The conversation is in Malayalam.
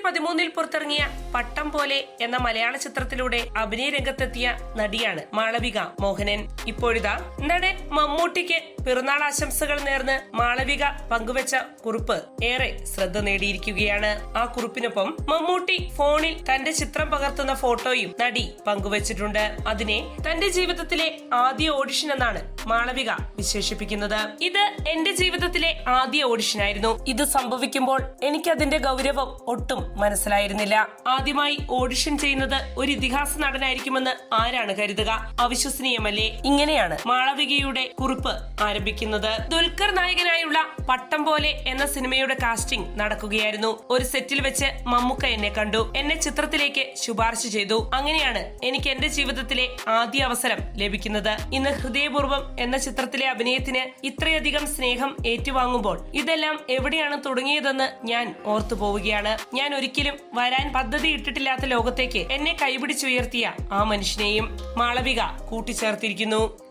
2013 പുറത്തിറങ്ങിയ പട്ടം പോലെ എന്ന മലയാള ചിത്രത്തിലൂടെ അഭിനയ രംഗത്തെത്തിയ നടിയാണ് മാളവിക മോഹനൻ. ഇപ്പോഴിതാ നടൻ മമ്മൂട്ടിക്ക് പിറന്നാൾ ആശംസകൾ നേർന്ന് മാളവിക പങ്കുവച്ച കുറിപ്പ് ഏറെ ശ്രദ്ധ നേടിയിരിക്കുകയാണ്. ആ കുറിപ്പിനൊപ്പം മമ്മൂട്ടി ഫോണിൽ തന്റെ ചിത്രം പകർത്തുന്ന ഫോട്ടോയും നടി പങ്കുവച്ചിട്ടുണ്ട്. അതിനെ തന്റെ ജീവിതത്തിലെ ആദ്യ ഓഡിഷൻ എന്നാണ് മാളവിക വിശേഷിപ്പിക്കുന്നത്. ഇത് എന്റെ ജീവിതത്തിലെ ആദ്യ ഓഡിഷനായിരുന്നു. ഇത് സംഭവിക്കുമ്പോൾ എനിക്ക് അതിന്റെ ഗൗരവം ഒട്ടും മനസ്സിലായിരുന്നില്ല. ആദ്യമായി ഓഡിഷൻ ചെയ്യുന്നത് ഒരു ഇതിഹാസ നടനായിരിക്കുമെന്ന് ആരാണ് കരുതുക? അവിശ്വസനീയമല്ലേ? ഇങ്ങനെയാണ് മാളവികയുടെ കുറിപ്പ് ആരംഭിക്കുന്നത്. ദുൽഖർ നായകനായുള്ള പട്ടം പോലെ എന്ന സിനിമയുടെ കാസ്റ്റിംഗ് നടക്കുകയായിരുന്നു. ഒരു സെറ്റിൽ വെച്ച് മമ്മൂക്ക എന്നെ കണ്ടു, എന്നെ ചിത്രത്തിലേക്ക് ശുപാർശ ചെയ്തു. അങ്ങനെയാണ് എനിക്ക് എന്റെ ജീവിതത്തിലെ ആദ്യ അവസരം ലഭിക്കുന്നത്. ഇന്ന് ഹൃദയപൂർവ്വം എന്ന ചിത്രത്തിലെ അഭിനയത്തിന് ഇത്രയധികം സ്നേഹം ഏറ്റുവാങ്ങുമ്പോൾ ഇതെല്ലാം എവിടെയാണ് തുടങ്ങിയതെന്ന് ഞാൻ ഓർത്തു പോവുകയാണ്. ഞാൻ ഒരിക്കലും വരാൻ പദ്ധതി ഇട്ടിട്ടില്ലാത്ത ലോകത്തേക്ക് എന്നെ കൈപിടിച്ചുയർത്തിയ ആ മനുഷ്യനെയും മാളവിക കൂട്ടിച്ചേർത്തിരിക്കുന്നു.